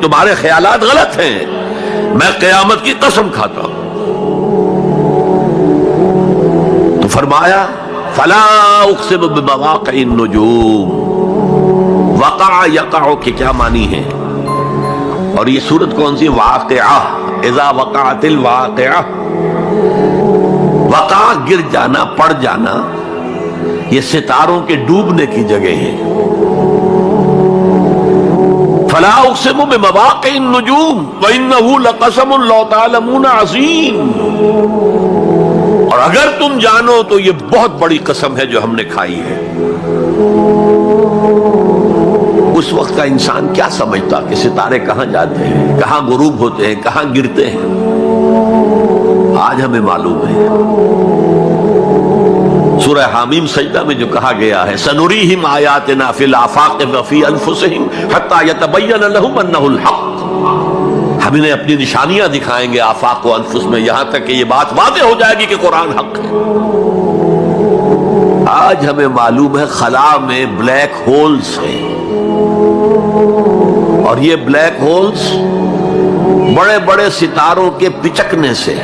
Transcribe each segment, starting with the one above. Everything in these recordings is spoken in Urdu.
تمہارے خیالات غلط ہیں، میں قیامت کی قسم کھاتا ہوں۔ تو فرمایا فلا اقسم بمواقع النجوم، وقع یقع کے کیا معنی ہے؟ اور یہ سورت کون سی؟ واقعہ، اذا وقعت الواقعہ، وقع گر جانا، پڑ جانا، یہ ستاروں کے ڈوبنے کی جگہ ہے۔ فلا اقسم بمواقع النجوم وانہ لقسم لو تعلمون عظیم، اور اگر تم جانو تو یہ بہت بڑی قسم ہے جو ہم نے کھائی ہے۔ اس وقت کا انسان کیا سمجھتا کہ ستارے کہاں جاتے ہیں، کہاں غروب ہوتے ہیں، کہاں گرتے ہیں؟ آج ہمیں معلوم ہے۔ سورہ حامیم سجدہ میں جو کہا گیا ہے سنریہم آیاتنا فی الآفاق وفی انفسہم حتی یتبین لہم انہ الحق، ہم انہیں اپنی نشانیاں دکھائیں گے آفاق و انفس میں، یہاں تک کہ یہ بات واضح ہو جائے گی کہ قرآن حق ہے۔ آج ہمیں معلوم ہے خلا میں بلیک ہولز ہیں، اور یہ بلیک ہولز بڑے بڑے ستاروں کے پچکنے سے،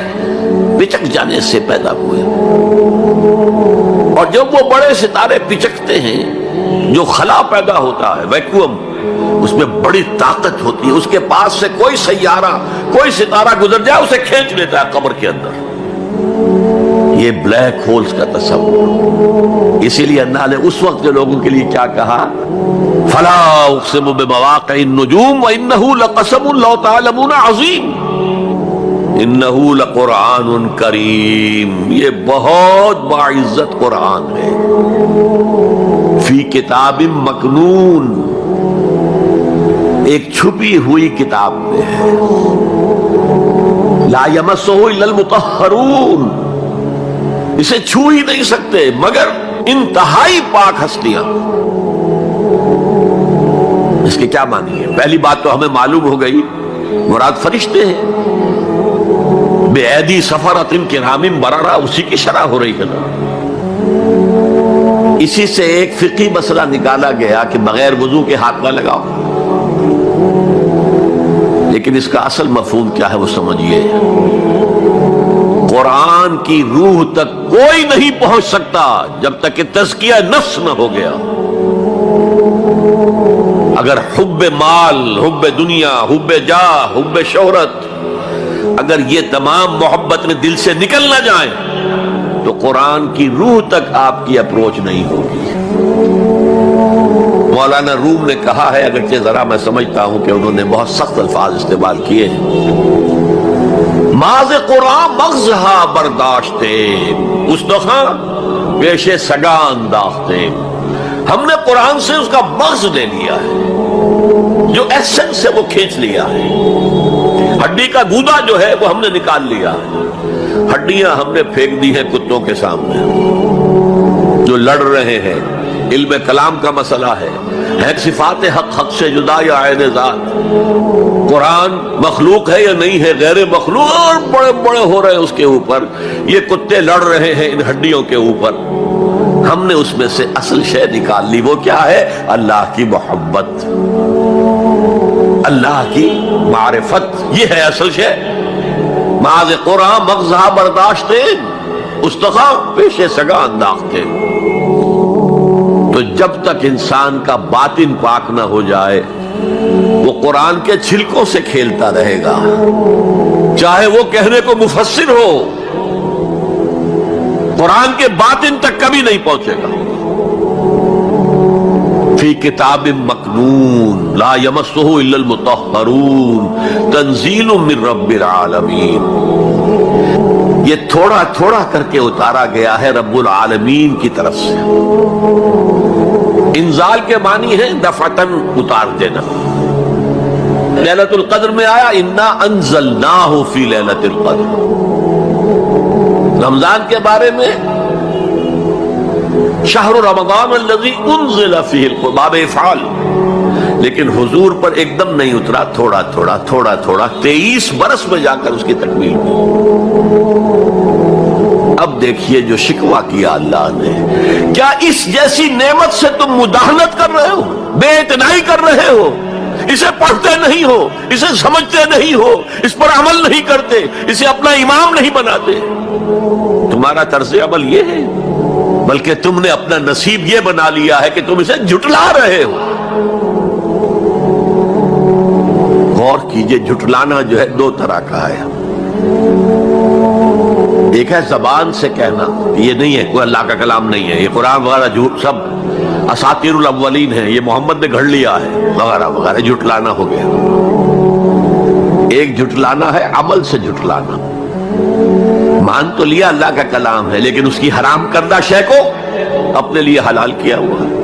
پچک جانے سے پیدا ہوئے، اور جب وہ بڑے ستارے پچکتے ہیں، جو خلا پیدا ہوتا ہے، ویکیوم، اس میں بڑی طاقت ہوتی ہے، اس کے پاس سے کوئی سیارہ، کوئی ستارہ گزر جائے اسے کھینچ لیتا ہے قبر کے اندر۔ یہ بلیک ہولز کا تصور۔ اسی لیے اللہ نے اس وقت کے لوگوں کے لیے کیا کہا؟ فلا اقسم بمواقع النجوم وانہ لقسم لو تعلمون عظیم، انہ لقرآن کریم، یہ بہت باعزت قرآن ہے، فی کتاب مکنون، ایک چھپی ہوئی کتاب میں ہے، لا یمسہ الا المطہرون، اسے چھو ہی نہیں سکتے مگر انتہائی پاک ہستیاں۔ اس کے کیا معنی ہے؟ پہلی بات تو ہمیں معلوم ہو گئی، مراد فرشتے ہیں، بے ایدی سفرۃ کرام بررہ، اسی کی شرح ہو رہی ہے نا۔ اسی سے ایک فقہی مسئلہ نکالا گیا کہ بغیر وضو کے ہاتھ نہ لگاؤ، لیکن اس کا اصل مفہوم کیا ہے وہ سمجھیے۔ قرآن کی روح تک کوئی نہیں پہنچ سکتا جب تک کہ تزکیہ نفس نہ ہو گیا۔ اگر حب مال، حب دنیا، حب جاہ، حب شہرت، اگر یہ تمام محبت میں دل سے نکل نہ جائیں تو قرآن کی روح تک آپ کی اپروچ نہیں ہوگی۔ مولانا روم نے کہا ہے، اگرچہ ذرا میں سمجھتا ہوں کہ انہوں نے بہت سخت الفاظ استعمال کیے ہیں، ماز قرآن مغزہا برداشتے استخاں پیش سگاں انداختے، ہم نے قرآن سے اس کا مغز لے لیا ہے، جو ایسنس ہے وہ کھینچ لیا ہے، ہڈی کا گودا جو ہے وہ ہم نے نکال لیا ہے، ہڈیاں ہم نے پھینک دی ہیں کتوں کے سامنے جو لڑ رہے ہیں۔ علم کلام کا مسئلہ ہے صفات حق سے جدا یا عین ذات، قرآن مخلوق ہے یا نہیں ہے، غیر مخلوق، اور بڑے بڑے ہو رہے ہیں اس کے اوپر، یہ کتے لڑ رہے ہیں ان ہڈیوں کے اوپر۔ ہم نے اس میں سے اصل شے نکال لی، وہ کیا ہے؟ اللہ کی محبت، اللہ کی معرفت، یہ ہے اصل شے۔ ماذ قرآن مغزہ برداشتے استخاں پیش سگاں انداختے۔ تو جب تک انسان کا باطن پاک نہ ہو جائے وہ قرآن کے چھلکوں سے کھیلتا رہے گا، چاہے وہ کہنے کو مفسر ہو، قرآن کے باطن تک کبھی نہیں پہنچے گا۔ فی کتاب مکنون لا یمسہ الا المطہرون تنزیل من رب العالمین، یہ تھوڑا تھوڑا کر کے اتارا گیا ہے رب العالمین کی طرف سے۔ انزال کے معنی ہے دفعتاً اتار دینا۔ لیلۃ القدر میں آیا انا انزلناہ فی لیلۃ القدر، رمضان کے بارے میں شہر رمضان الذی انزل فیہ القرآن افعال، لیکن حضور پر ایک دم نہیں اترا، تھوڑا تھوڑا تھوڑا تھوڑا 23 برس میں جا کر اس کی تکمیل ہوئی۔ اب دیکھیے جو شکوہ کیا اللہ نے، کیا اس جیسی نعمت سے تم مداہنت کر رہے ہو، بے اعتنائی کر رہے ہو؟ اسے پڑھتے نہیں ہو، اسے سمجھتے نہیں ہو، اس پر عمل نہیں کرتے، اسے اپنا امام نہیں بناتے، تمہارا طرز عمل یہ ہے، بلکہ تم نے اپنا نصیب یہ بنا لیا ہے کہ تم اسے جھٹلا رہے ہو۔ غور کیجئے، جھٹلانا جو ہے دو طرح کا ہے۔ ایک ہے زبان سے کہنا، یہ نہیں ہے کوئی اللہ کا کلام نہیں ہے، یہ قرآن وغیرہ جھوٹ سب اساطیر الاولین ہے، یہ محمد نے گھڑ لیا ہے وغیرہ وغیرہ، جھٹلانا ہو گیا۔ ایک جھٹلانا ہے عمل سے جھٹلانا، مان تو لیا اللہ کا کلام ہے لیکن اس کی حرام کردہ شے کو اپنے لیے حلال کیا ہوا ہے۔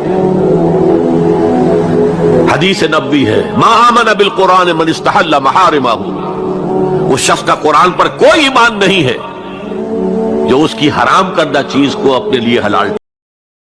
حدیث نبوی ہے، ما آمن بالقرآن من استحل محارمہ، اس شخص کا قرآن پر کوئی ایمان نہیں ہے جو اس کی حرام کردہ چیز کو اپنے لیے حلال